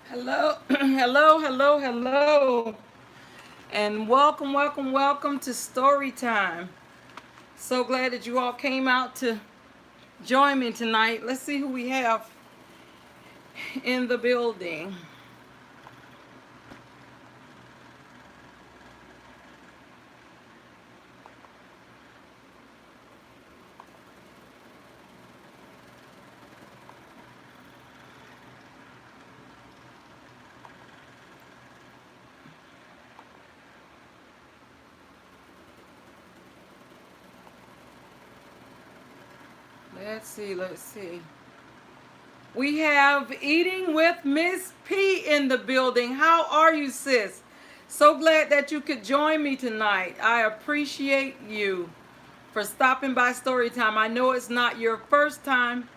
Hello, hello, and welcome to Story Time. So glad that you all came out to join me tonight. Let's see who we have in the building. Let's see. We have Eating with Miss P in the building. How are you, sis? So glad that you could join me tonight. I appreciate you for stopping by Storytime. I know it's not your first time,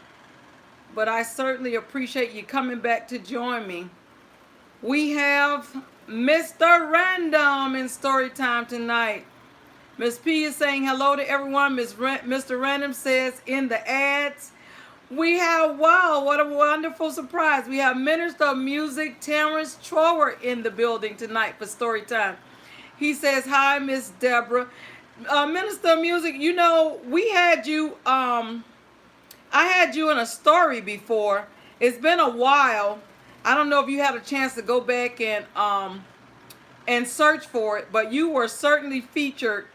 but I certainly appreciate you coming back to join me. We have Mr. Random in Storytime tonight. Miss P is saying hello to everyone. Mr. Random says in the ads. We have, wow, what a wonderful surprise. We have Minister of Music Terrence Trower in the building tonight for story time. He says, hi, Miss Deborah. Minister of Music, you know, I had you in a story before. It's been a while. I don't know if you had a chance to go back and search for it, but you were certainly featured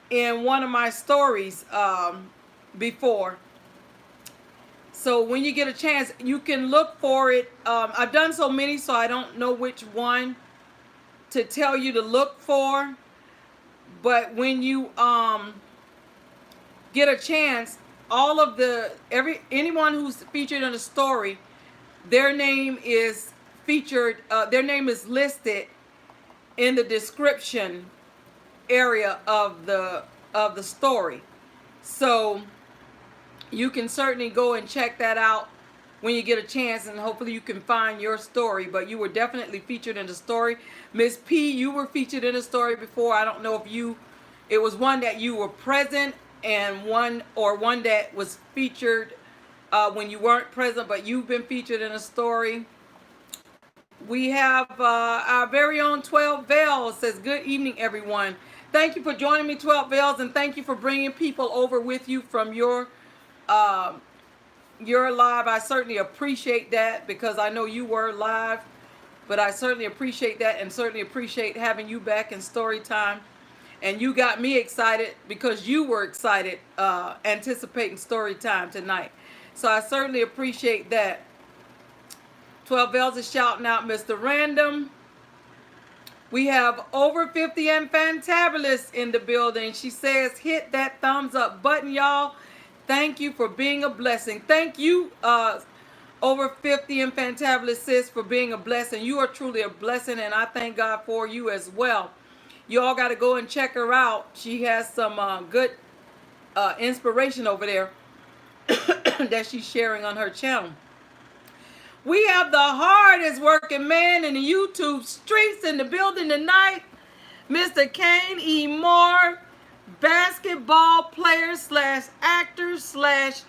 in one of my stories before. So when you get a chance, you can look for it. I've done so many, so I don't know which one to tell you to look for. But when you get a chance, anyone who's featured in a story, their name is featured. Their name is listed in the description area of the story. So you can certainly go and check that out when you get a chance, and hopefully you can find your story. But you were definitely featured in the story. Miss P, you were featured in a story before. I don't know if it was one that you were present and one that was featured when you weren't present, but you've been featured in a story. We have our very own 12 Veils says, good evening, everyone. Thank you for joining me, 12 Veils, and thank you for bringing people over with you from your live. I certainly appreciate that because I know you were live, but I certainly appreciate that and certainly appreciate having you back in story time. And you got me excited because you were excited anticipating story time tonight. So I certainly appreciate that. 12 Bells is shouting out Mr. Random. We have Over 50 and Fantabulous in the building. She says, hit that thumbs up button, y'all. Thank you for being a blessing. Thank you, Over 50 and Fantabulous sis, for being a blessing. You are truly a blessing, and I thank God for you as well. You all got to go and check her out. She has some good inspiration over there that she's sharing on her channel. We have the hardest working man in the YouTube streets in the building tonight, Mr. Kane E. Moore, basketball player slash actor slash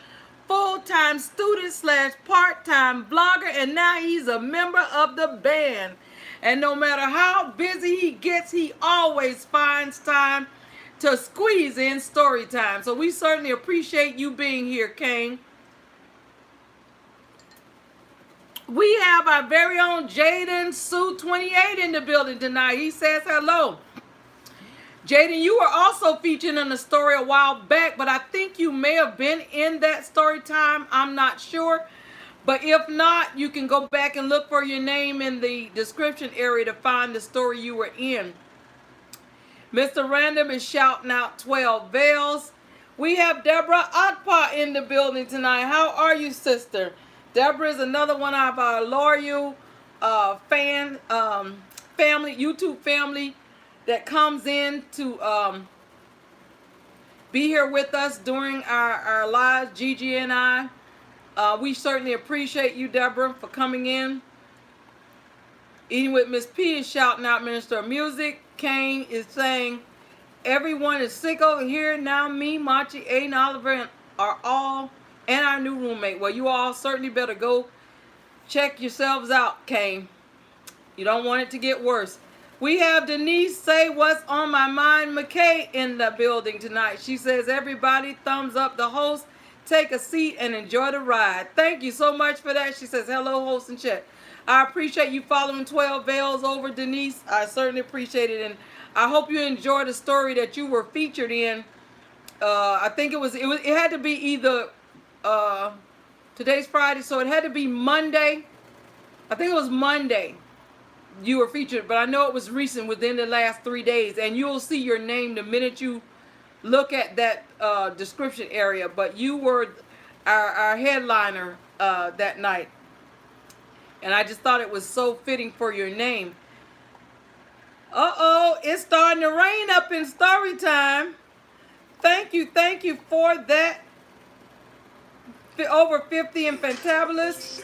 full-time student slash part-time vlogger, and now he's a member of the band. And no matter how busy he gets, he always finds time to squeeze in story time. So we certainly appreciate you being here, Kane. We have our very own Jaden Sue 28 in the building tonight. He says hello. Jaden, you were also featured in a story a while back, but I think you may have been in that story time. I'm not sure. But if not, you can go back and look for your name in the description area to find the story you were in. Mr. Random is shouting out 12 Veils. We have Deborah Akpa in the building tonight. How are you, sister? Deborah is another one of our loyal family, YouTube family that comes in to be here with us during our lives, Gigi and I. We certainly appreciate you, Deborah, for coming in. Eating with Miss P is shouting out Minister of Music. Kane is saying, everyone is sick over here. Now me, Machi, Aiden, Oliver, and are all... and our new roommate. Well, you all certainly better go Check yourselves out, Kane. You don't want it to get worse. We have Denise say what's on my mind, McKay, in the building tonight. She says, everybody, thumbs up the host. Take a seat and enjoy the ride. Thank you so much for that. She says, hello, host and chat. I appreciate you following 12 Veils over, Denise. I certainly appreciate it. And I hope you enjoyed the story that you were featured in. I think it had to be either, today's Friday, so it had to be Monday. I think it was Monday you were featured, but I know it was recent, within the last 3 days, and you'll see your name the minute you look at that description area. But you were our headliner that night, and I just thought it was so fitting for your name. It's starting to rain up in story time. Thank you for that. Over 50 and fantabulous.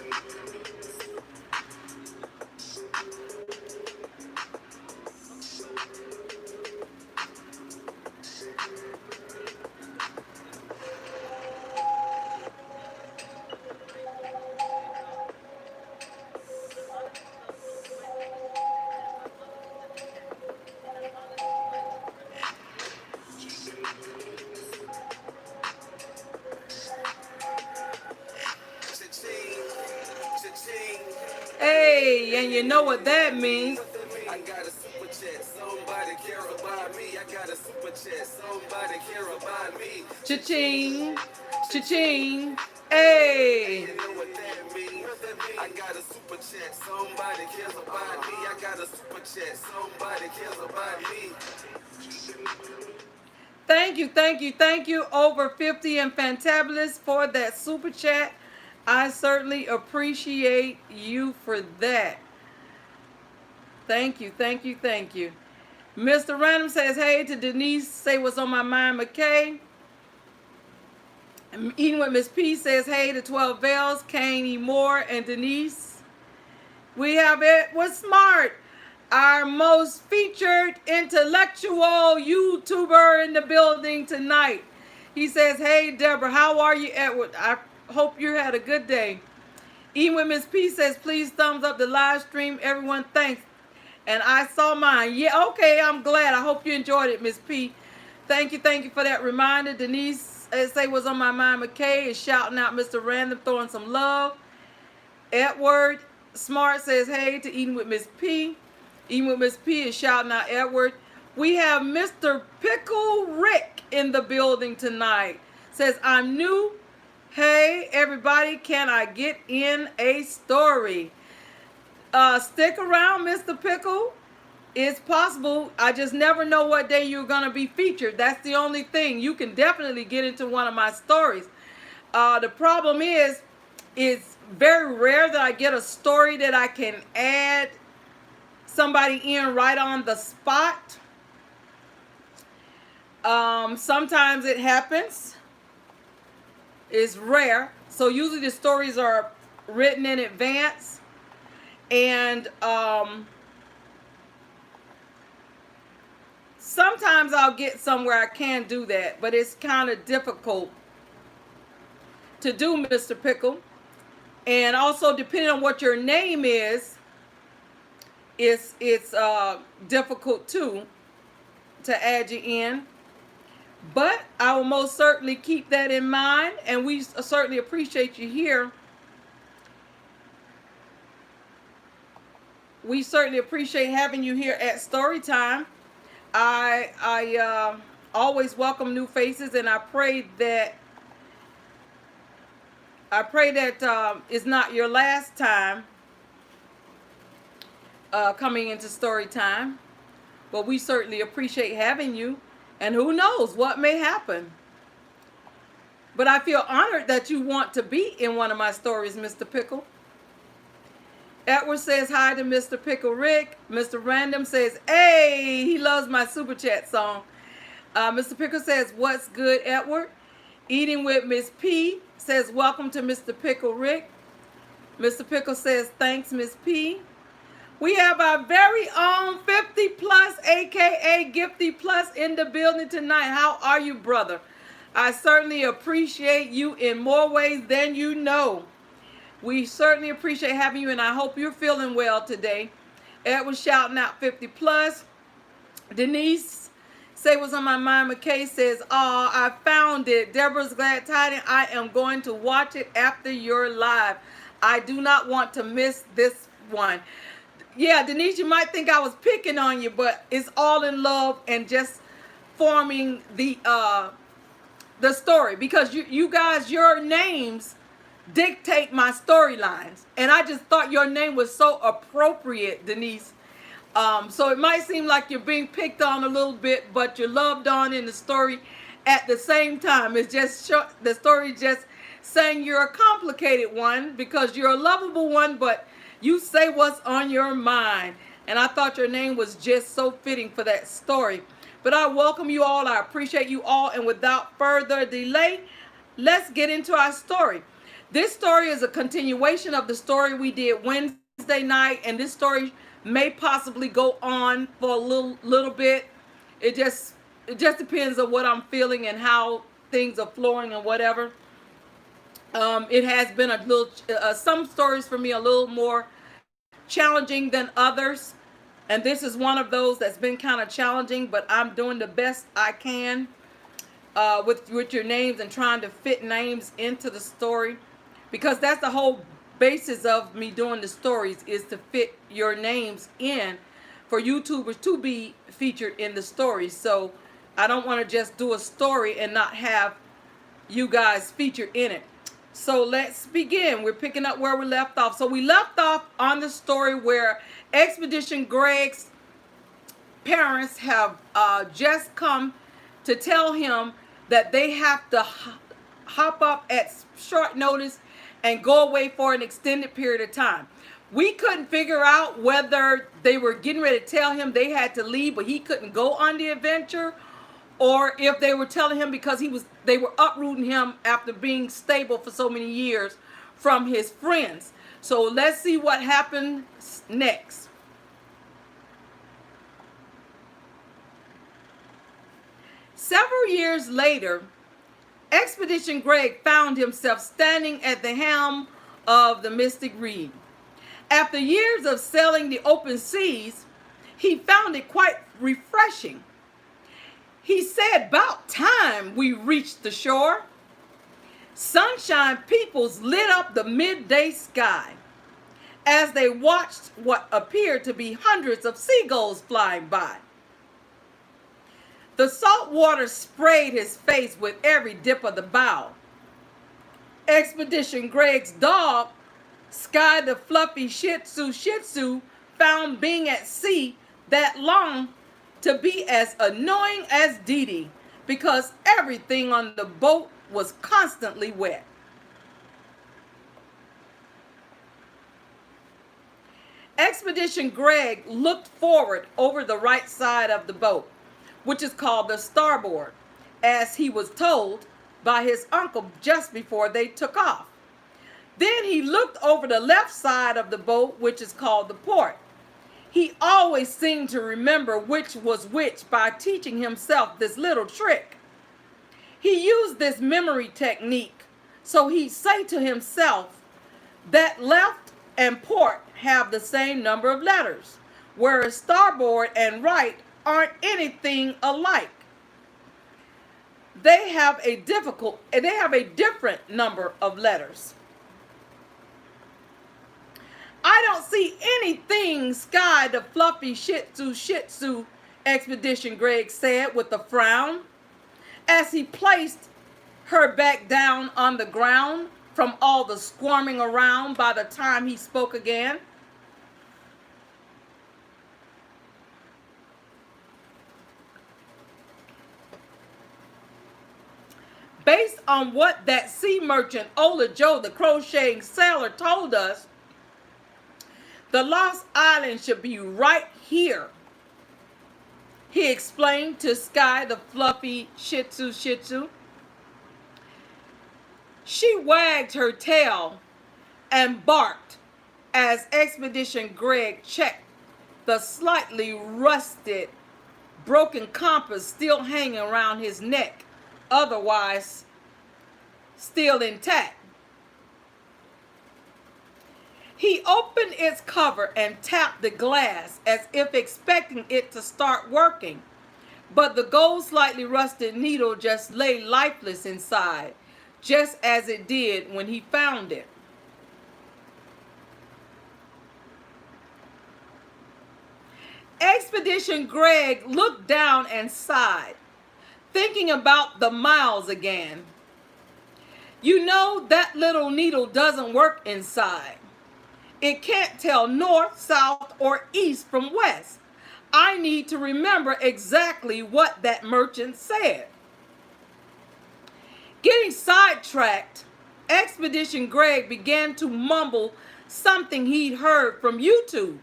Hey, and you know what that means. I got a super chat, somebody care about me. I got a super chat, somebody care about me. Cha-ching, cha-ching, hey. You know what that means? I got a super chat, somebody cares about me. I got a super chat, somebody cares about me. Thank you, over 50 and fantabulous, for that super chat. I certainly appreciate you for that. Thank you. Mr. Random says, hey to Denise, say what's on my mind, McKay. Eating with Miss P says, hey to 12 Veils, Kane E. Moore, and Denise. We have it was Smart, our most featured intellectual YouTuber in the building tonight. He says, hey Deborah, how are you, Edward? I hope you had a good day. Eating with Miss P says, please thumbs up the live stream. Everyone, thanks. And I saw mine. Yeah, okay, I'm glad. I hope you enjoyed it, Miss P. Thank you for that reminder. Denise say what's on my mind. McKay is shouting out Mr. Random, throwing some love. Edward Smart says, hey to Eating with Miss P. Eating with Miss P is shouting out Edward. We have Mr. Pickle Rick in the building tonight. Says, I'm new. Hey, everybody, can I get in a story? Stick around, Mr. Pickle. It's possible. I just never know what day you're going to be featured. That's the only thing. You can definitely get into one of my stories. The problem is, it's very rare that I get a story that I can add somebody in right on the spot. Sometimes it happens. It's rare. So usually the stories are written in advance. And sometimes I'll get somewhere I can do that, but it's kind of difficult to do, Mr. Pickle. And also, depending on what your name is, it's difficult too to add you in. But I will most certainly keep that in mind, and we certainly appreciate you here. We certainly appreciate having you here at Storytime. I always welcome new faces, and I pray that it's not your last time coming into Storytime. But we certainly appreciate having you. And who knows what may happen. But I feel honored that you want to be in one of my stories, Mr. Pickle. Edward says hi to Mr. Pickle Rick. Mr. Random says, hey, he loves my super chat song. Mr. Pickle says, what's good, Edward? Eating with Miss P says, welcome to Mr. Pickle Rick. Mr. Pickle says, thanks, Miss P. We have our very own 50 plus, aka Gifty Plus, in the building tonight. How are you, brother? I certainly appreciate you in more ways than you know. We certainly appreciate having you, and I hope you're feeling well today. Ed was shouting out 50 plus. Denise say what's on my mind. McKay says, "Oh, I found it. Deborah's Glad Tidings. I am going to watch it after your live. I do not want to miss this one." Yeah, Denise, you might think I was picking on you, but it's all in love and just forming the story, because you guys, your names dictate my storylines, and I just thought your name was so appropriate, Denise. So it might seem like you're being picked on a little bit, but you're loved on in the story at the same time. It's just the story just saying you're a complicated one because you're a lovable one, but you say what's on your mind. And I thought your name was just so fitting for that story. But I welcome you all. I appreciate you all. And without further delay, let's get into our story. This story is a continuation of the story we did Wednesday night. And this story may possibly go on for a little bit. It just depends on what I'm feeling and how things are flowing and whatever. It has been a little, some stories for me a little more challenging than others. And this is one of those that's been kind of challenging, but I'm doing the best I can with your names and trying to fit names into the story, because that's the whole basis of me doing the stories, is to fit your names in for YouTubers to be featured in the story. So I don't want to just do a story and not have you guys featured in it. So let's begin. We're picking up where we left off. So we left off on the story where Expedition Greg's parents have just come to tell him that they have to hop up at short notice and go away for an extended period of time. We couldn't figure out whether they were getting ready to tell him they had to leave, but he couldn't go on the adventure, or if they were telling him because they were uprooting him after being stable for so many years from his friends. So let's see what happens next. Several years later, Expedition Greg found himself standing at the helm of the Mystic Reed. After years of sailing the open seas, he found it quite refreshing. He said, "About time we reached the shore." Sunshine peoples lit up the midday sky as they watched what appeared to be hundreds of seagulls flying by. The salt water sprayed his face with every dip of the bow. Expedition Greg's dog, Sky the fluffy Shih Tzu, found being at sea that long to be as annoying as Didi, because everything on the boat was constantly wet. Expedition Greg looked forward over the right side of the boat, which is called the starboard, as he was told by his uncle just before they took off. Then he looked over the left side of the boat, which is called the port. He always seemed to remember which was which by teaching himself this little trick. He used this memory technique, so he'd say to himself that left and port have the same number of letters, whereas starboard and right aren't anything alike. They have a different number of letters. "I don't see anything, Sky the fluffy Shih Tzu, Expedition Greg said with a frown, as he placed her back down on the ground from all the squirming around by the time he spoke again. Based on what that sea merchant, Ola Joe, the crocheting sailor, told us, the lost island should be right here," he explained to Sky the fluffy Shih Tzu. She wagged her tail and barked as Expedition Greg checked the slightly rusted, broken compass still hanging around his neck, otherwise still intact. He opened its cover and tapped the glass as if expecting it to start working. But the gold slightly rusted needle just lay lifeless inside, just as it did when he found it. Expedition Greg looked down and sighed, thinking about the miles again. You know that little needle doesn't work inside. It can't tell north, south, or east from west. I need to remember exactly what that merchant said. Getting sidetracked, Expedition Greg began to mumble something he'd heard from YouTube.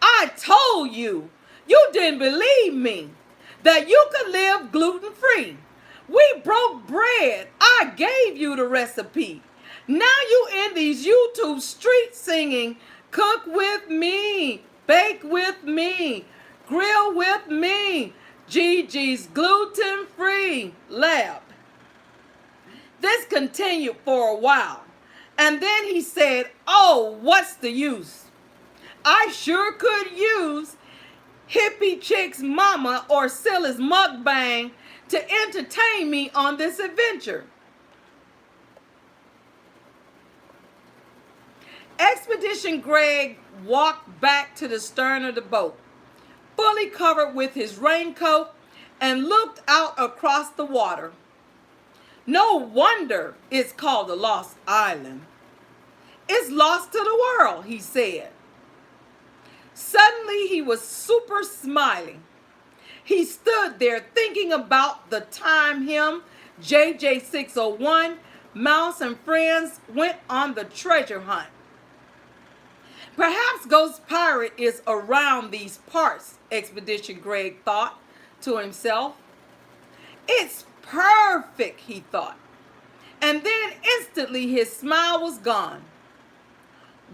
I told you, you didn't believe me, that you could live gluten-free. We broke bread. I gave you the recipe. Now you in these YouTube streets singing, cook with me, bake with me, grill with me, Gigi's gluten-free lab. This continued for a while, and then he said, oh, what's the use? I sure could use Hippie Chick's mama or SylisMukbang to entertain me on this adventure. Expedition Greg walked back to the stern of the boat, fully covered with his raincoat, and looked out across the water. No wonder it's called the Lost Island. It's lost to the world, he said. Suddenly he was super Smiley. He stood there thinking about the time him, JJ601, Mouse and friends went on the treasure hunt. Perhaps Ghost Pirate is around these parts, Expedition Greg thought to himself. It's perfect, he thought. And then instantly his smile was gone.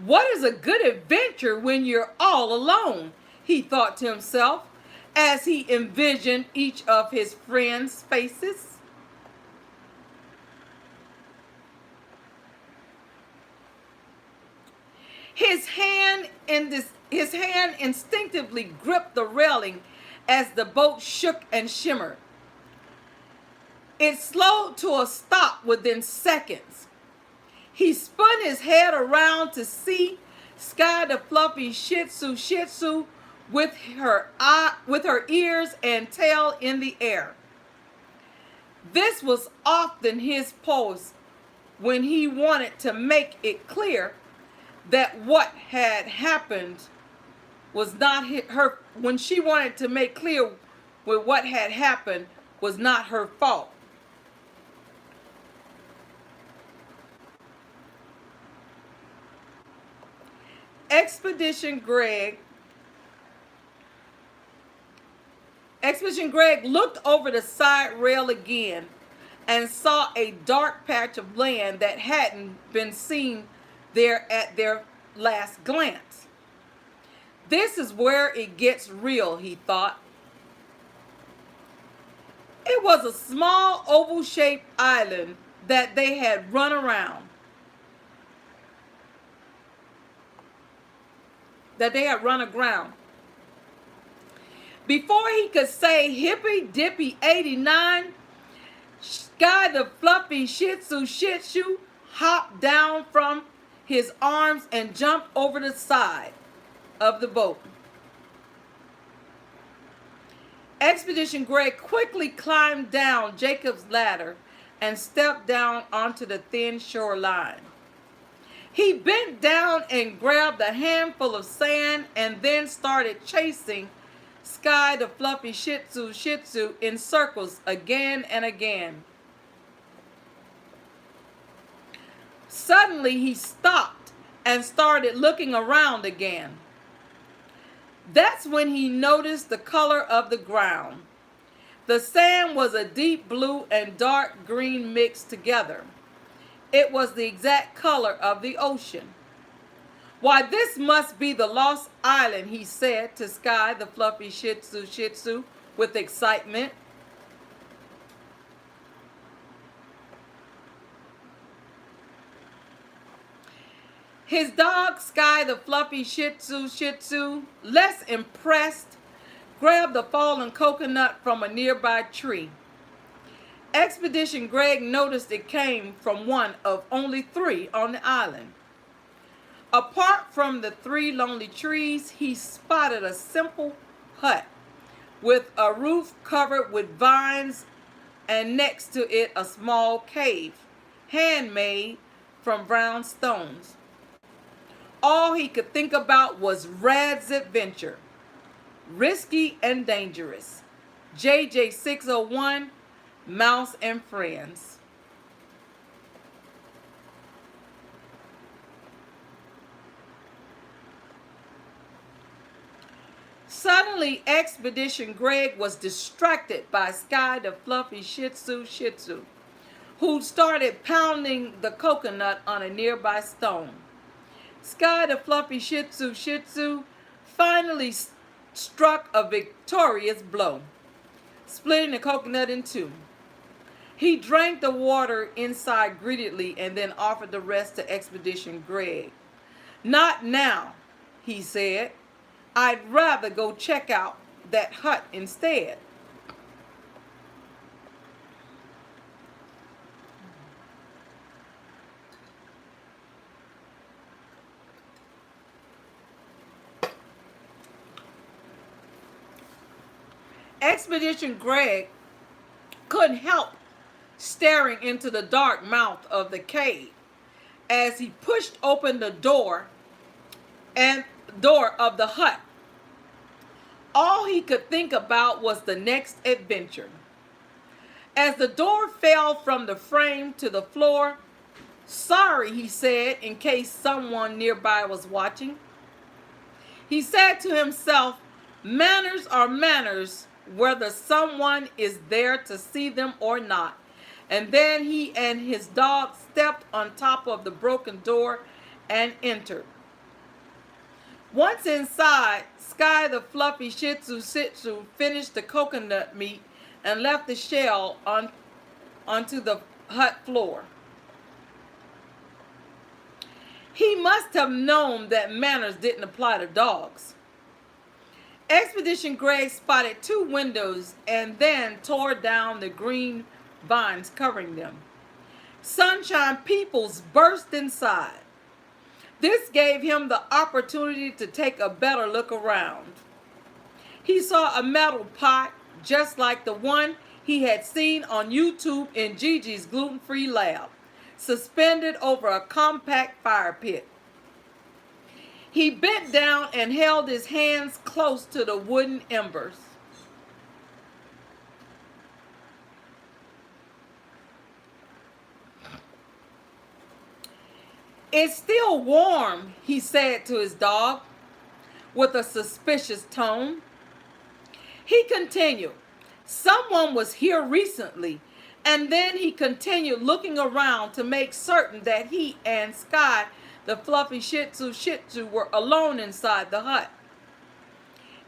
What is a good adventure when you're all alone? He thought to himself as he envisioned each of his friends' faces. His hand instinctively gripped the railing as the boat shook and shimmered. It slowed to a stop within seconds. He spun his head around to see Sky the fluffy Shih Tzu with her ears and tail in the air. This was often his pose when he wanted to make it clear that what had happened was not her. When she wanted to make clear with what had happened was not her fault. Expedition Greg looked over the side rail again and saw a dark patch of land that hadn't been seen there at their last glance. This is where it gets real, he thought. It was a small oval-shaped island that they had run around. Before he could say hippy dippy 89, Sky the fluffy Shih Tzu hopped down from his arms and jumped over the side of the boat. Expedition Greg quickly climbed down Jacob's ladder and stepped down onto the thin shoreline. He bent down and grabbed a handful of sand and then started chasing Sky the fluffy Shih Tzu in circles again and again. Suddenly he stopped and started looking around again. That's when he noticed the color of the ground. The sand was a deep blue and dark green mixed together. It was the exact color of the ocean. Why, this must be the Lost Island, he said to Sky the fluffy Shih Tzu with excitement. His dog, Sky the fluffy Shih Tzu, less impressed, grabbed a fallen coconut from a nearby tree. Expedition Greg noticed it came from one of only 3 on the island. Apart from the 3 lonely trees, he spotted a simple hut with a roof covered with vines and next to it a small cave, handmade from brown stones. All he could think about was Rad's adventure, risky and dangerous. JJ 601, Mouse and Friends. Suddenly, Expedition Greg was distracted by Sky the fluffy Shih Tzu, who started pounding the coconut on a nearby stone. Sky the fluffy Shih Tzu finally struck a victorious blow, splitting the coconut in 2. He drank the water inside greedily and then offered the rest to Expedition Greg. "Not now," he said. "I'd rather go check out that hut instead." Expedition Greg couldn't help staring into the dark mouth of the cave as he pushed open the door of the hut. All he could think about was the next adventure. As the door fell from the frame to the floor, "Sorry," he said, in case someone nearby was watching. He said to himself, "Manners are manners, whether someone is there to see them or not." And then he and his dog stepped on top of the broken door and entered. Once inside, Sky the fluffy Shih Tzu finished the coconut meat and left the shell onto the hut floor. He must have known that manners didn't apply to dogs. Expedition Greg spotted 2 windows and then tore down the green vines covering them. Sunshine Peoples burst inside. This gave him the opportunity to take a better look around. He saw a metal pot just like the one he had seen on YouTube in Gigi's gluten-free lab, suspended over a compact fire pit. He bent down and held his hands close to the wooden embers. "It's still warm," he said to his dog with a suspicious tone. He continued, "Someone was here recently," and then he continued looking around to make certain that he and Sky the fluffy Shih Tzu were alone inside the hut.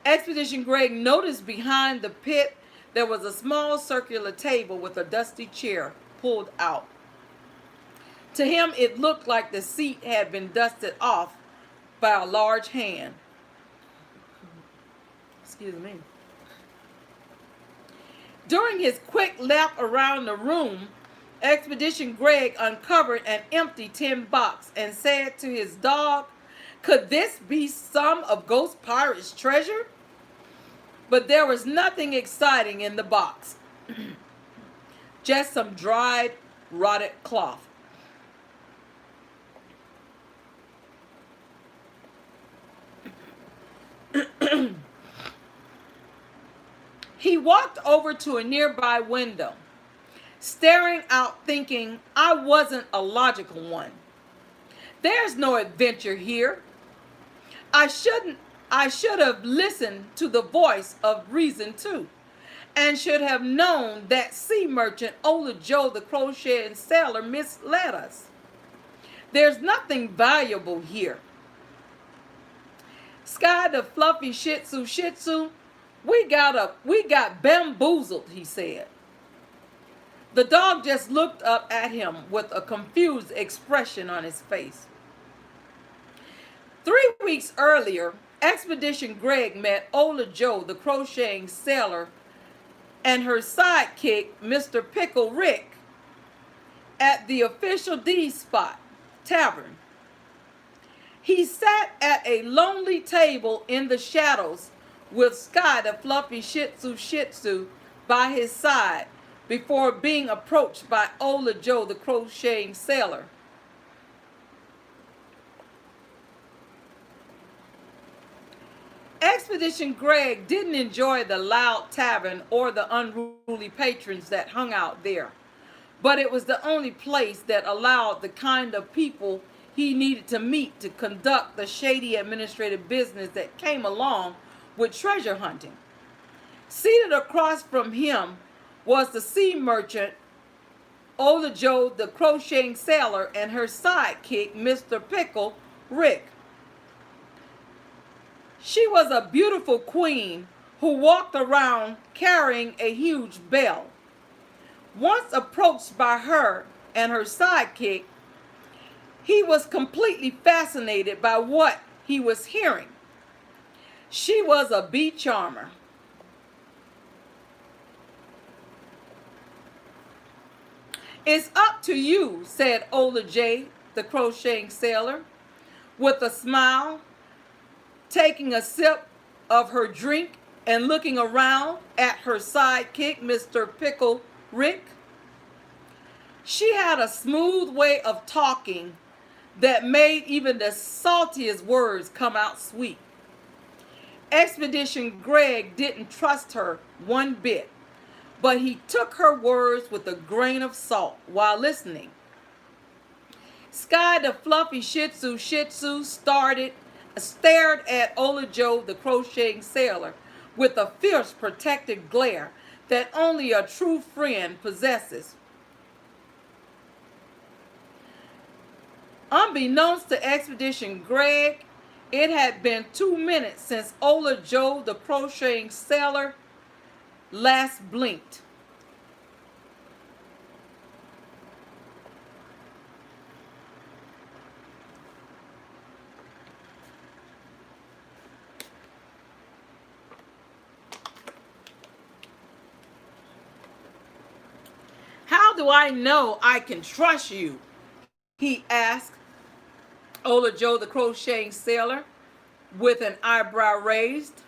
Expedition Greg noticed behind the pit there was a small circular table with a dusty chair pulled out. To him, it looked like the seat had been dusted off by a large hand. Excuse me. During his quick lap around the room, Expedition Greg uncovered an empty tin box and said to his dog, "Could this be some of Ghost Pirate's treasure?" But there was nothing exciting in the box. Just some dried, rotted cloth. He walked over to a nearby window, staring out thinking, I wasn't a logical one. There's no adventure here. I should have listened to the voice of reason too, and should have known that sea merchant Ola Joe the crochet and sailor misled us. There's nothing valuable here. Sky the fluffy Shih Tzu, we got bamboozled, he said. The dog just looked up at him with a confused expression on his face. 3 weeks earlier, Expedition Greg met Ola Joe, the crocheting sailor, and her sidekick, MrPickel Rick, at the official Dees spot tavern. He sat at a lonely table in the shadows with Sky, the fluffy Shih Tzu by his side before being approached by Ola Joe, the crocheting sailor. Expedition Greg didn't enjoy the loud tavern or the unruly patrons that hung out there, but it was the only place that allowed the kind of people he needed to meet to conduct the shady administrative business that came along with treasure hunting. Seated across from him was the sea merchant, Ola Joe, the crocheting sailor, and her sidekick, MrPickel Rick. She was a beautiful queen who walked around carrying a huge bell. Once approached by her and her sidekick, he was completely fascinated by what he was hearing. She was a BCharmer. "It's up to you," said Ola J, the crocheting sailor, with a smile, taking a sip of her drink and looking around at her sidekick, MrPickel Rick. She had a smooth way of talking that made even the saltiest words come out sweet. Expedition Greg didn't trust her one bit, but he took her words with a grain of salt while listening. Sky, the fluffy Shih Tzu stared at Ola Joe, the crocheting sailor, with a fierce protective glare that only a true friend possesses. Unbeknownst to Expedition Greg, it had been 2 minutes since Ola Joe, the crocheting sailor, last blinked. "How do I know I can trust you?" he asked Ola Joe, the crocheting sailor, with an eyebrow raised.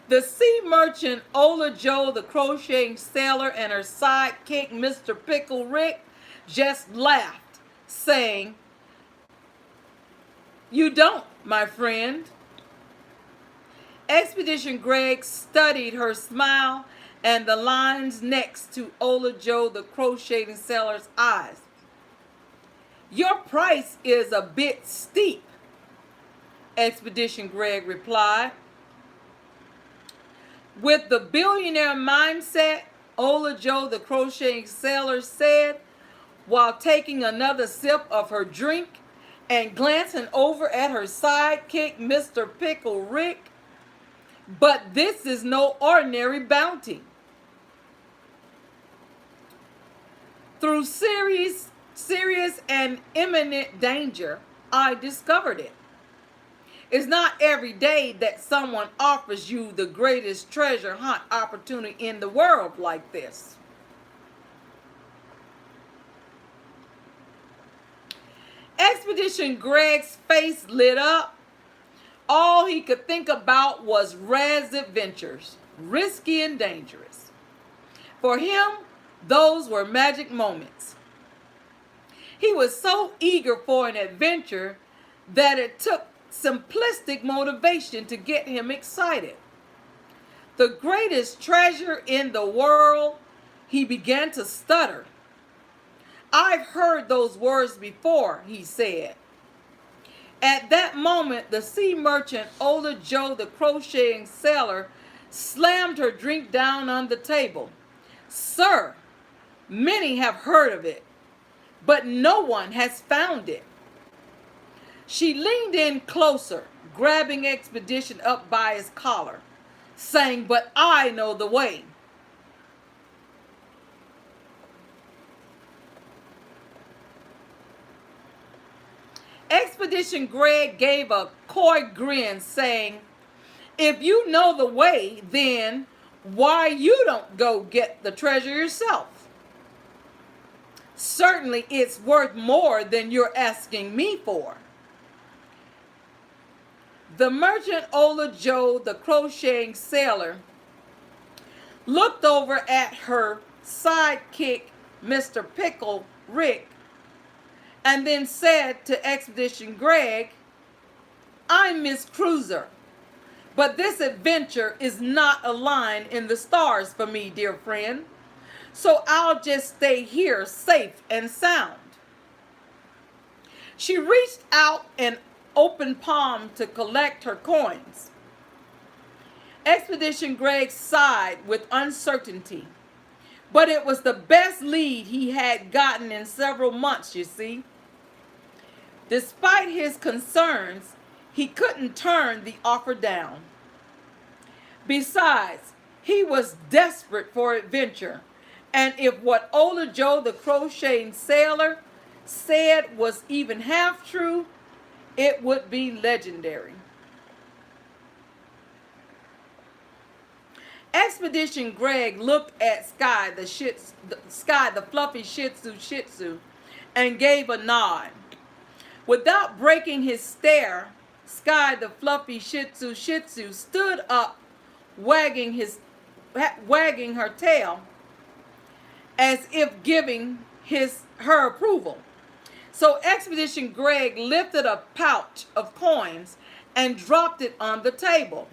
The sea merchant, Ola Joe, the crocheting sailor, and her sidekick, MrPickel Rick, just laughed, saying, "You don't, my friend." Expedition Greg studied her smile and the lines next to Ola Joe, the crocheting sailor's eyes. "Your price is a bit steep," Expedition Greg replied. With the billionaire mindset, Ola Joe, the crocheting sailor, said while taking another sip of her drink and glancing over at her sidekick, MrPickel Rick, "But this is no ordinary bounty. Through serious and imminent danger, I discovered it. It's not every day that someone offers you the greatest treasure hunt opportunity in the world like this." Expedition Greg's face lit up. All he could think about was Rad's adventures, risky and dangerous. For him, those were magic moments. He was so eager for an adventure that it took simplistic motivation to get him excited. "The greatest treasure in the world," he began to stutter. "I've heard those words before," he said. At that moment, the sea merchant, Ola Joe, the crocheting sailor, slammed her drink down on the table. "Sir, many have heard of it, but no one has found it." She leaned in closer, grabbing Expedition up by his collar, saying, "But I know the way." Expedition Greg gave a coy grin, saying, "If you know the way, then why you don't go get the treasure yourself? Certainly it's worth more than you're asking me for." The merchant Ola Joe, the crocheting sailor, looked over at her sidekick, MrPickel Rick, and then said to Expedition Greg, "I'm Miss Cruiser, but this adventure is not a line in the stars for me, dear friend, so I'll just stay here safe and sound." She reached out an open palm to collect her coins. Expedition Greg sighed with uncertainty, but it was the best lead he had gotten in several months, you see. Despite his concerns, he couldn't turn the offer down. Besides, he was desperate for adventure, and if what Ola Joe the crocheting sailor said was even half true, it would be legendary. Expedition Greg looked at Sky the fluffy Shih Tzu, and gave a nod. Without breaking his stare, Sky the fluffy Shih Tzu stood up, wagging her tail as if giving her approval. So Expedition Greg lifted a pouch of coins and dropped it on the table.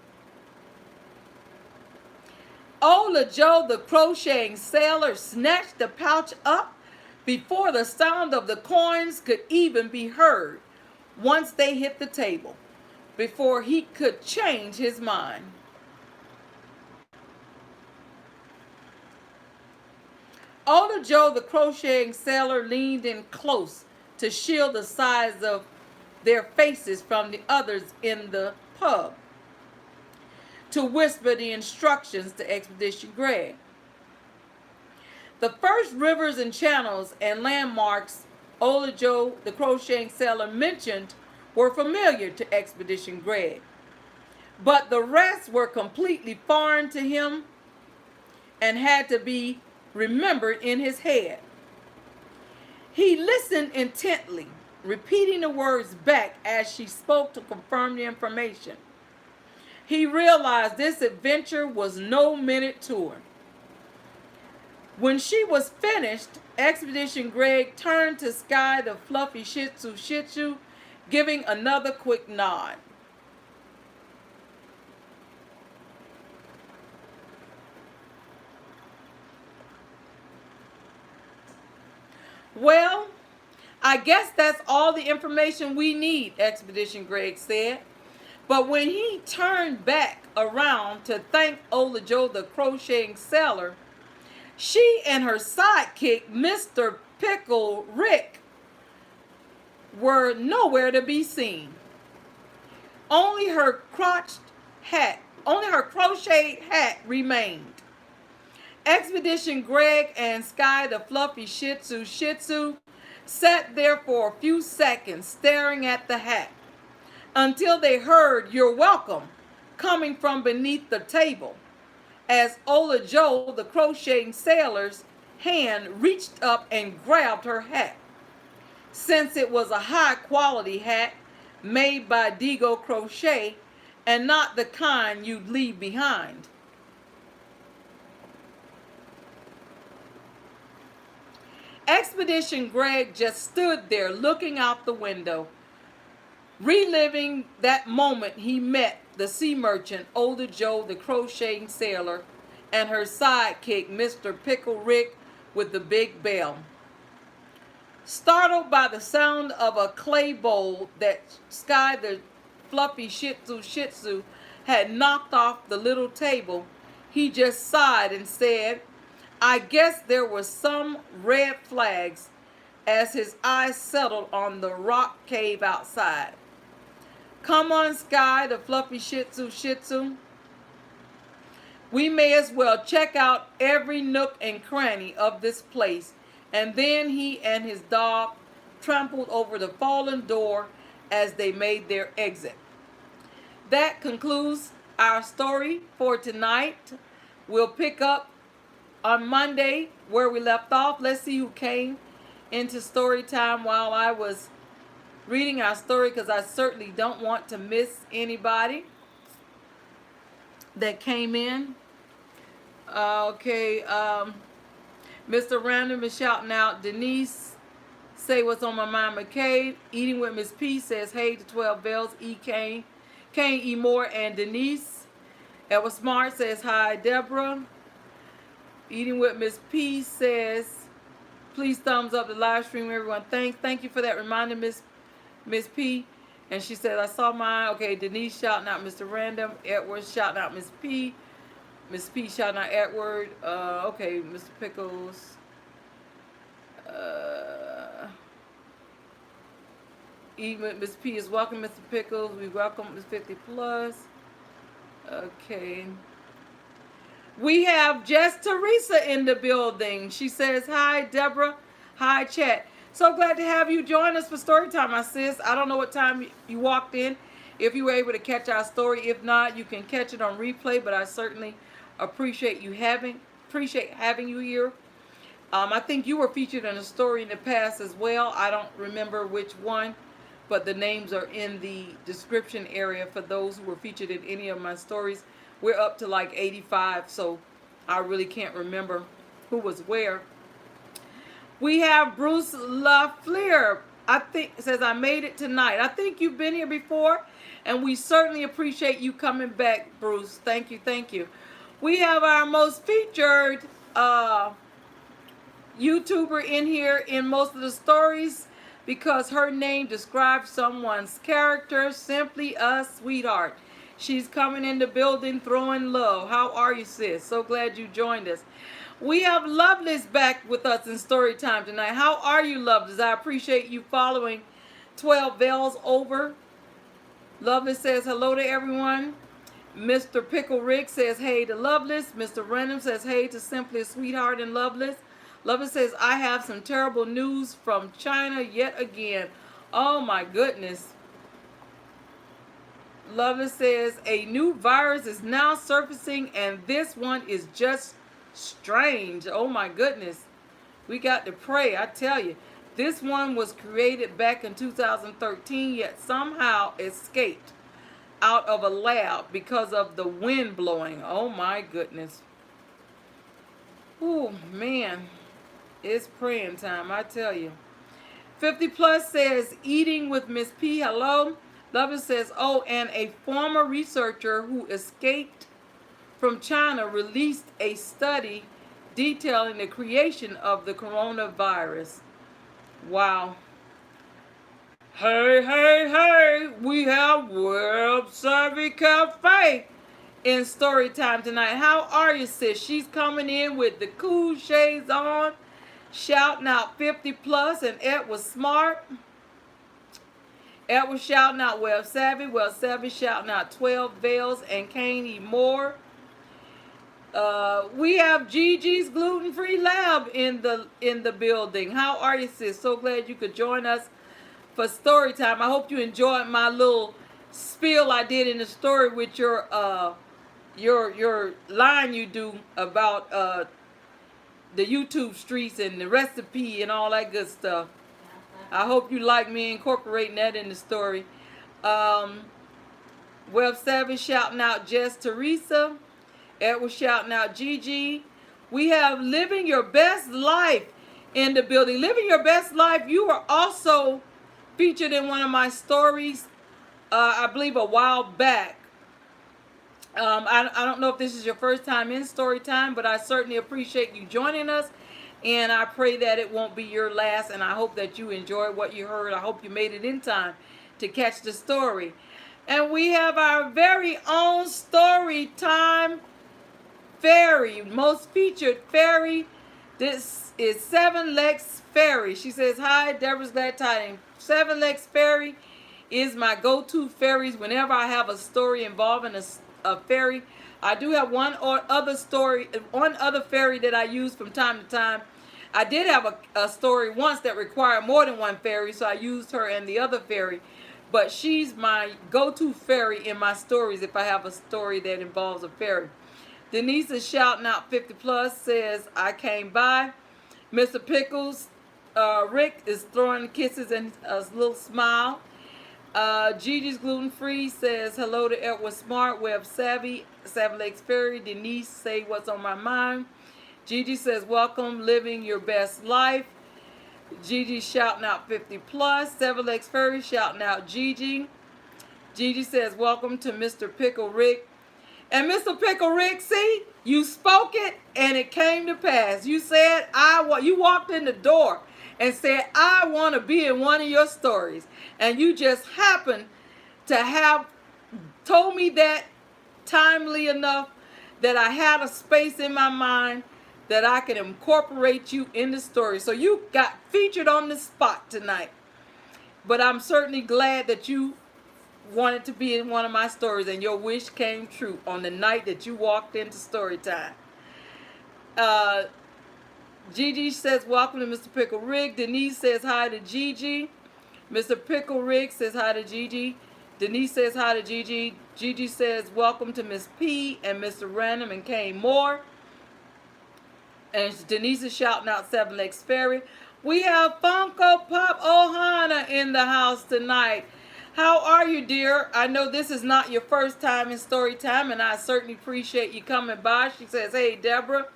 Ola Joe the crocheting sailor snatched the pouch up before the sound of the coins could even be heard once they hit the table, before he could change his mind. Ola Joe the crocheting sailor leaned in close to shield the sides of their faces from the others in the pub, to whisper the instructions to Expedition Greg. The first rivers and channels and landmarks Ola Joe the crocheting sailor mentioned were familiar to Expedition Greg, but the rest were completely foreign to him and had to be remembered in his head. He listened intently, repeating the words back as she spoke to confirm the information. He realized this adventure was no minute tour. When she was finished, Expedition Greg turned to Sky the fluffy Shih Tzu, giving another quick nod. "Well, I guess that's all the information we need," Expedition Greg said. But when he turned back around to thank Ola Joe the crocheting sailor, she and her sidekick, MrPickel Rick, were nowhere to be seen. Only her crocheted hat remained. Expedition Greg and Sky the fluffy Shih Tzu sat there for a few seconds staring at the hat, until they heard "You're welcome" coming from beneath the table, as Ola Joe the crocheting sailor's hand reached up and grabbed her hat. Since it was a high quality hat made by DiGo Crochet and not the kind you'd leave behind. Expedition Greg just stood there looking out the window, reliving that moment he met the sea merchant Ola Joe the crocheting sailor and her sidekick MrPickel Rick with the big bell. Startled by the sound of a clay bowl that Sky the fluffy Shih Tzu had knocked off the little table, he just sighed and said, "I guess there were some red flags," as his eyes settled on the rock cave outside. "Come on, Sky the fluffy Shih Tzu. We may as well check out every nook and cranny of this place." And then he and his dog trampled over the fallen door as they made their exit. That concludes our story for tonight. We'll pick up on Monday where we left off. Let's see who came into story time while I was reading our story, because I certainly don't want to miss anybody that came in. Okay, Mr. Random is shouting out. Denise, say what's on my mind, McCabe. Eating with Miss P says hey to 12 bells. E. Kane, E. Moore, and Denise. Edward Smart says hi, Deborah. Eating with Miss P says, please thumbs up the live stream, everyone. Thank you for that reminder, Miss P. And she said, I saw mine. Okay, Denise shouting out Mr. Random. Edward shouting out Miss P. Miss P shouting out Edward. Okay, Mr. Pickles. Even Miss P is welcome, Mr. Pickles. We welcome Miss 50 Plus. Okay. We have Jess Teresa in the building. She says, hi, Deborah. Hi, chat. So glad to have you join us for story time, my sis. I don't know what time you walked in, if you were able to catch our story. If not, you can catch it on replay, but I certainly appreciate having you here. I think you were featured in a story in the past as well. I don't remember which one, but the names are in the description area for those who were featured in any of my stories. We're up to like 85, so I really can't remember who was where. We have Bruce LaFleur. I think says I made it tonight. I think you've been here before, and we certainly appreciate you coming back, Bruce. Thank you. We have our most featured YouTuber in here in most of the stories, because her name describes someone's character. Simply a sweetheart. She's coming in the building throwing love. How are you, sis? So glad you joined us. We have Lovelace back with us in story time tonight. How are you, Lovelace? I appreciate you following 12 Bells over. Lovelace says hello to everyone. Mr. Pickle Rick says hey to Lovelace. Mr. Random says hey to Simply a Sweetheart and Lovelace. Lovelace says, I have some terrible news from China yet again. Oh my goodness. Lovelace says, a new virus is now surfacing, and this one is just strange. Oh my goodness. We got to pray, I tell you. This one was created back in 2013, yet somehow escaped out of a lab because of the wind blowing. Oh my goodness. Oh man. It's praying time, I tell you. 50 Plus says, eating with Miss P. Hello. Lovelace says, oh, and a former researcher who escaped from China released a study detailing the creation of the coronavirus. Wow. Hey, we have Web Savvy Cafe in story time tonight. How are you, sis? She's coming in with the cool shades on, shouting out 50 Plus, and Ed was smart. Ed was shouting out Web Savvy shouting out 12 Veils and Kane E. Moore. We have Gigi's gluten-free lab in the building. How are you, sis? So glad you could join us for story time. I hope you enjoyed my little spiel I did in the story with your line you do about the YouTube streets and the recipe and all that good stuff. I hope you like me incorporating that in the story. Web Savage shouting out Jess Teresa. Edward shouting out Gigi. We have Living Your Best Life in the building. Living Your Best Life, you were also featured in one of my stories, I believe a while back. I don't know if this is your first time in story time, but I certainly appreciate you joining us. And I pray that it won't be your last, and I hope that you enjoyed what you heard. I hope you made it in time to catch the story. And we have our very own story time fairy, most featured fairy. This is Seven Legs Fairy. She says, hi, Deborah'sgladtidings. Seven Legs Fairy is my go-to fairies whenever I have a story involving a fairy. I do have one other fairy that I use from time to time. I did have a story once that required more than one fairy, so I used her and the other fairy. but she's my go-to fairy in my stories if I have a story that involves a fairy. Denise is shouting out 50 plus, says I came by. Mr. Pickles, Rick is throwing kisses and a little smile. Gigi's gluten free says hello to Edward Smart, Web Savvy, Seven Legs Fairy. Denise say what's on my mind. Gigi says welcome, living your best life. Gigi shouting out 50 plus. Seven Legs Fairy shouting out Gigi. Gigi says welcome to Mr. Pickle Rick. And Mr. Pickle Rick, see, you spoke it and it came to pass. You said you walked in the door and said I want to be in one of your stories, and you just happened to have told me that timely enough that I had a space in my mind that I can incorporate you in the story. So you got featured on the spot tonight. But I'm certainly glad that you wanted to be in one of my stories and your wish came true on the night that you walked into story time. Gigi says welcome to Mr. Pickle Rick. Denise says hi to Gigi. Mr. Pickle Rick says hi to Gigi. Denise says hi to Gigi. Gigi says welcome to Miss P and Mr. Random and Kane Moore. And Denise is shouting out Seven Legs Fairy. We have Funko Pop Ohana in the house tonight. How are you, dear? I know this is not your first time in story time, and I certainly appreciate you coming by. She says, hey, Deborah.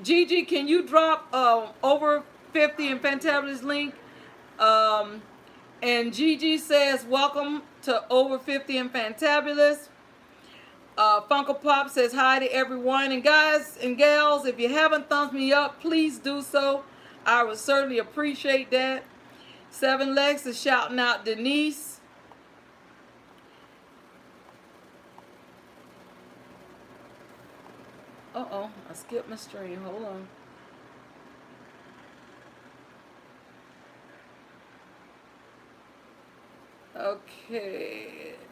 Gigi, can you drop over 50 in Fantabulous link? And Gigi says, welcome to over 50 in Fantabulous. Funko Pop says hi to everyone. And guys and gals, if you haven't thumbs me up, please do so. I would certainly appreciate that. Seven Legs is shouting out Denise. Uh-oh, I skipped my stream. Hold on.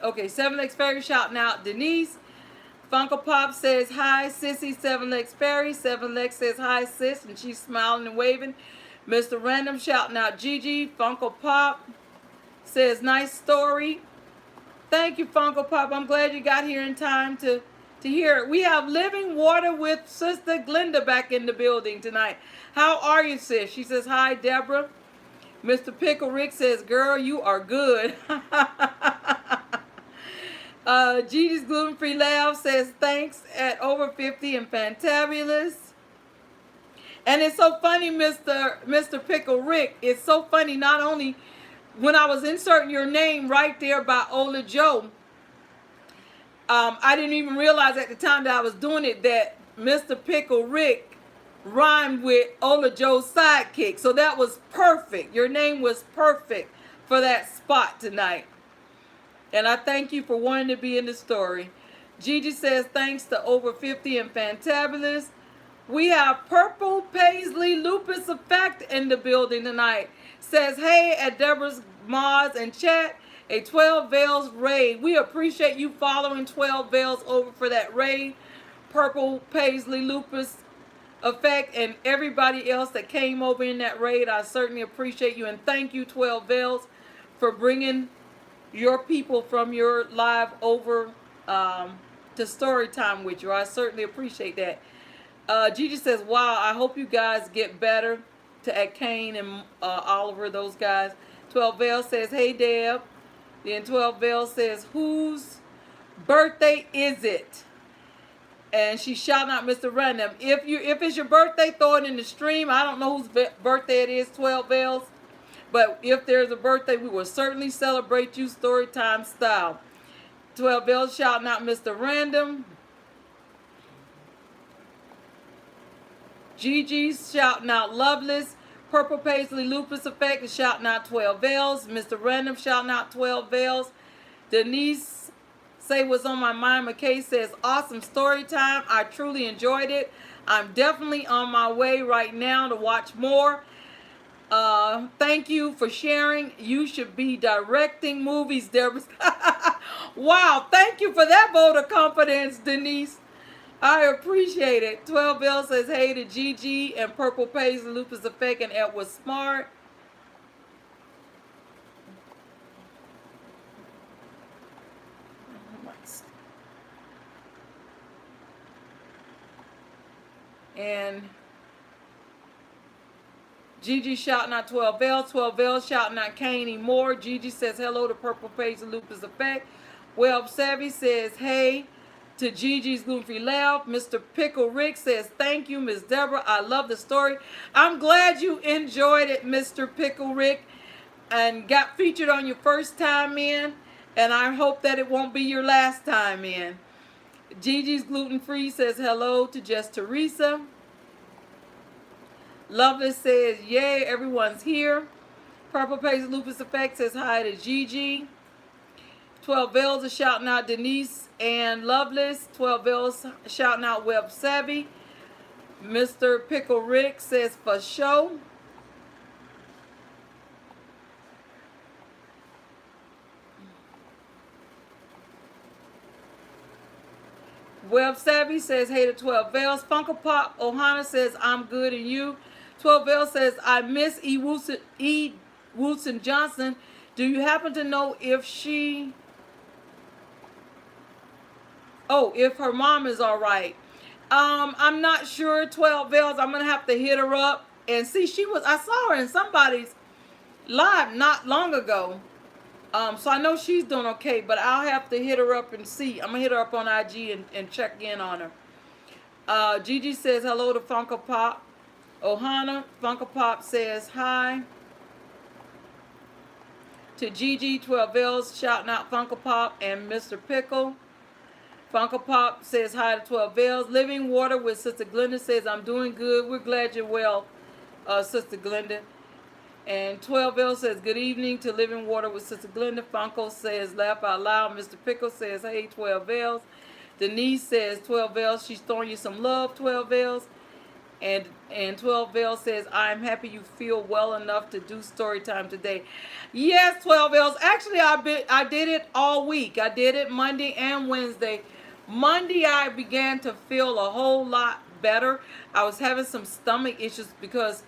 Okay, Seven Legs Fairy shouting out Denise. Funko Pop says hi, Sissy. Seven Legs Fairy. Seven Legs says hi, sis, and she's smiling and waving. Mr. Random shouting out Gigi. Funko Pop says nice story. Thank you, Funko Pop. I'm glad you got here in time to hear it. We have Living Water with Sister Glenda back in the building tonight. How are you, sis? She says hi, Deborah. Mr. Pickle Rick says, girl, you are good. Gigi's Gluten Free Lab says thanks at over 50 and Fantabulous. And it's so funny, Mr. Pickle Rick. It's so funny, not only when I was inserting your name right there by Ola Joe, I didn't even realize at the time that I was doing it that Mr. Pickle Rick rhymed with Ola Joe's sidekick. So that was perfect. Your name was perfect for that spot tonight. And I thank you for wanting to be in the story. Gigi says thanks to over 50 and Fantabulous. We have Purple Paisley Lupus Effect in the building tonight. Says hey at Deborah's Mods and chat. A 12 Veils raid. We appreciate you following 12 Veils over for that raid. Purple Paisley Lupus Effect and everybody else that came over in that raid. I certainly appreciate you, and thank you 12 Veils for bringing your people from your live over to story time with you. I certainly appreciate that. Gigi says, wow, I hope you guys get better, at Kane and Oliver, those guys. 12 Veils says, hey, Deb. Then 12 Veils says, whose birthday is it? And she's shouting out Mr. Random. If it's your birthday, throw it in the stream. I don't know whose birthday it is, 12 Veils. But if there's a birthday, we will certainly celebrate you storytime style. 12 Veils shouting out Mr. Random. Gigi's shouting out Loveless. Purple Paisley Lupus Effect is shouting out 12 Veils. Mr. Random shouting out 12 Veils. Denise say what's on my mind. McKay says awesome story time. I truly enjoyed it. I'm definitely on my way right now to watch more. Thank you for sharing. You should be directing movies, Deborah. Wow, thank you for that vote of confidence, Denise. I appreciate it. 12 Bill says hey to Gigi and Purple Paisley Lupus Effect and Edward Smart. And Gigi shouting out 12L. 12L shouting out Kane Moore. Gigi says hello to Purple Page and Lupus Effect. Web Savvy says hey to Gigi's Gluten Free Lab. Mr. Pickle Rick says thank you, Miss Deborah. I love the story. I'm glad you enjoyed it, Mr. Pickle Rick, and got featured on your first time in. And I hope that it won't be your last time in. Gigi's Gluten Free says hello to Just Teresa. Lovely says, yay, everyone's here. Purple Page Lupus Effect says hi to Gigi. 12 Bells are shouting out Denise and Loveless. 12 Bells shouting out Web Savvy. Mr. Pickle Rick says for show. Web Savvy says hey to 12 Bells. Funko Pop Ohana says I'm good and you. 12 Bells says I miss E. Woodson Johnson. Do you happen to know if she... Oh, if her mom is all right. I'm not sure, 12 Bells. I'm going to have to hit her up and see. I saw her in somebody's live not long ago. So I know she's doing okay, but I'll have to hit her up and see. I'm going to hit her up on IG and check in on her. Gigi says hello to Funko Pop. Ohana, Funko Pop says hi to Gigi. 12 Bells shouting out Funko Pop and Mr. Pickle. Funko Pop says hi to 12 Bells. Living Water with Sister Glenda says I'm doing good. We're glad you're well, Sister Glenda. And 12 Bells says good evening to Living Water with Sister Glenda. Funko says laugh out loud. Mr. Pickle says hey 12 Bells. Denise says 12 Bells. She's throwing you some love, 12 Bells. And 12 Bells says I'm happy you feel well enough to do story time today. Yes, 12 Bells. Actually, I did it all week. I did it Monday and Wednesday. Monday I began to feel a whole lot better. I was having some stomach issues because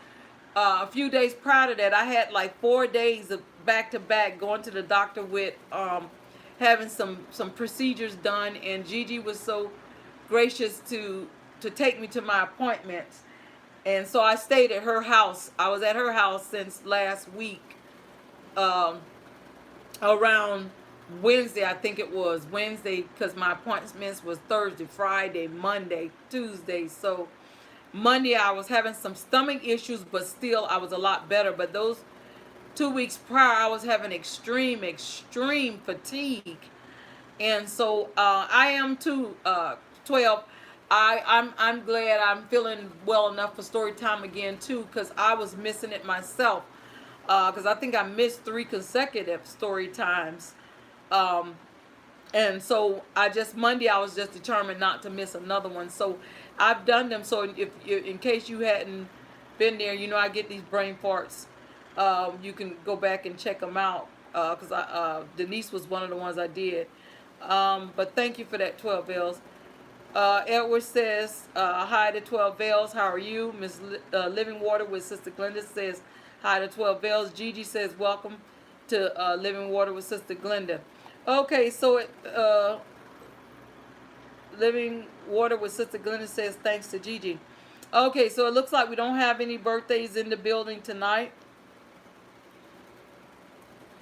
a few days prior to that I had like 4 days of back-to-back going to the doctor with having some procedures done, and Gigi was so gracious to take me to my appointments. And so I stayed at her house. I was at her house since last week. Around Wednesday, I think it was. Wednesday, because my appointments was Thursday, Friday, Monday, Tuesday. So Monday I was having some stomach issues, but still I was a lot better. But those 2 weeks prior, I was having extreme fatigue. And so I am too, 12. I'm glad I'm feeling well enough for story time again too, because I was missing it myself. Because I think I missed 3 consecutive story times. And so Monday I was just determined not to miss another one. So I've done them. So if in case you hadn't been there, you know I get these brain farts. You can go back and check them out. Because Denise was one of the ones I did. But thank you for that, 12 Bells. Edward says, hi to 12 Bells. How are you? Miss Living Water with Sister Glenda says, hi to 12 Bells. Gigi says, welcome to Living Water with Sister Glenda. Okay, so Living Water with Sister Glenda says, thanks to Gigi. Okay, so it looks like we don't have any birthdays in the building tonight.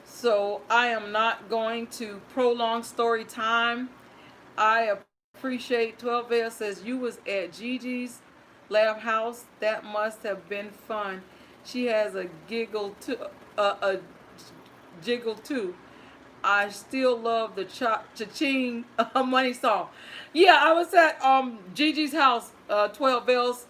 So I am not going to prolong story time. I appreciate 12 Bells says you was at Gigi's Lab House. That must have been fun. She has a giggle too. Jiggle too. I still love the cha-ching money song. Yeah, I was at Gigi's house, 12 Bells,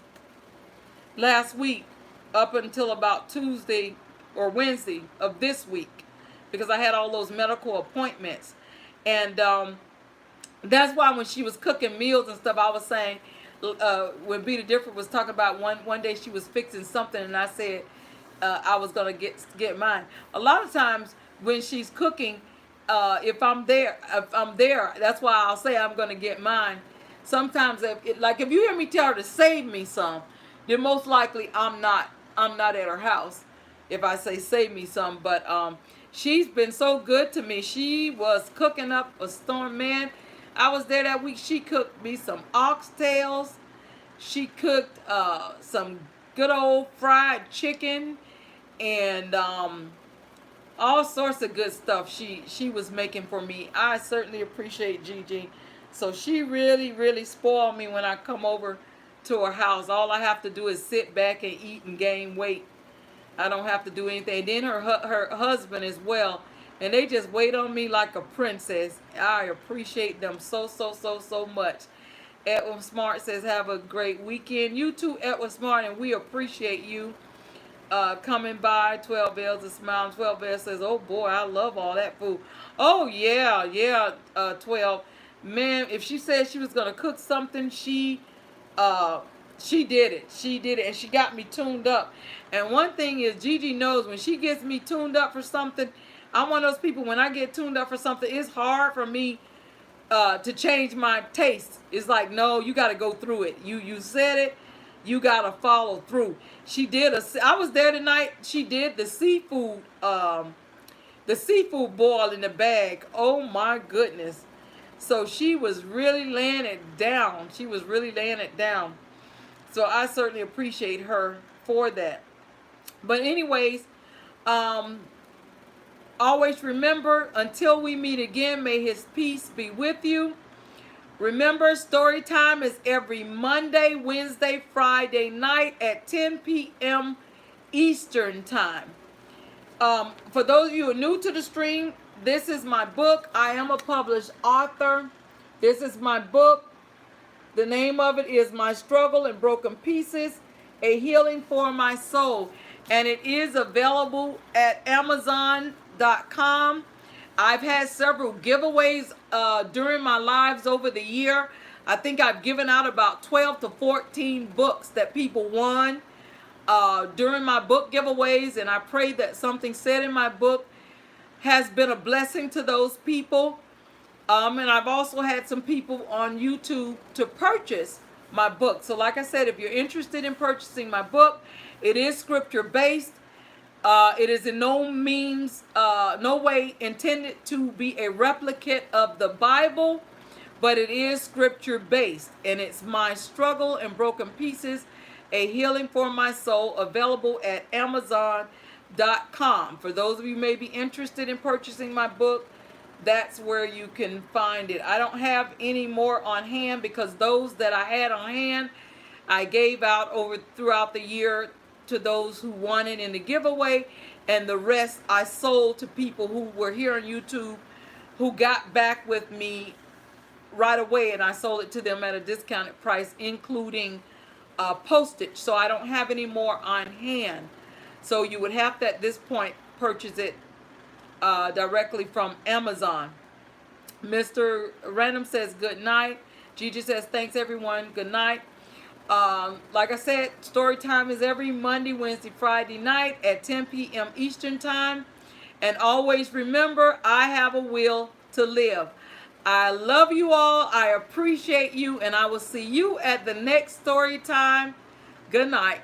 last week up until about Tuesday or Wednesday of this week, because I had all those medical appointments. And that's why when she was cooking meals and stuff, I was saying, when Be the Different was talking about one day she was fixing something, and I said I was gonna get mine. A lot of times when she's cooking, if I'm there, that's why I'll say I'm gonna get mine. Sometimes if you hear me tell her to save me some, then most likely I'm not at her house if I say save me some. But she's been so good to me. She was cooking up a storm, man. I was there that week. She cooked me some oxtails She cooked some good old fried chicken and all sorts of good stuff she was making for me. I certainly appreciate Gigi. So she really spoiled me when I come over to her house. All I have to do is sit back and eat and gain weight. I don't have to do anything. Then her husband as well, and they just wait on me like a princess. I appreciate them so much. Edwin Smart says, have a great weekend. You too, Edwin Smart, and we appreciate you coming by. 12 Bells of Smile. 12 Bells says, oh boy, I love all that food. Oh yeah, 12. Man, if she said she was gonna cook something, she did it. She did it, and she got me tuned up. And one thing is, Gigi knows when she gets me tuned up for something, I'm one of those people, when I get tuned up for something, it's hard for me to change my taste. It's like, no, you got to go through it. You said it, you got to follow through. She did I was there tonight. She did the seafood boil in the bag. Oh my goodness. So she was really laying it down. She was really laying it down. So I certainly appreciate her for that. But anyways, always remember, until we meet again, may his peace be with you. Remember, story time is every Monday, Wednesday, Friday night at 10 p.m. Eastern time. For those of you who are new to the stream, this is my book. I am a published author. This is my book. The name of it is My Struggle in Broken Pieces, A Healing for My Soul. And it is available at Amazon.com. I've had several giveaways during my lives over the year. I think I've given out about 12 to 14 books that people won during my book giveaways. And I pray that something said in my book has been a blessing to those people. And I've also had some people on YouTube to purchase my book. So like I said, if you're interested in purchasing my book, it is scripture based. It is in no means, no way intended to be a replicate of the Bible, but it is scripture based. And it's My Struggle in Broken Pieces, A Healing for My Soul, available at Amazon.com. For those of you who may be interested in purchasing my book, that's where you can find it. I don't have any more on hand because those that I had on hand, I gave out throughout the year to those who wanted in the giveaway, and the rest I sold to people who were here on YouTube who got back with me right away, and I sold it to them at a discounted price, including postage. So I don't have any more on hand. So you would have to, at this point, purchase it directly from Amazon. Mr. Random says good night. Gigi says thanks everyone. Good night. Like I said, story time is every Monday, Wednesday, Friday night at 10 p.m. Eastern time. And always remember, I have a will to live. I love you all. I appreciate you. And I will see you at the next story time. Good night.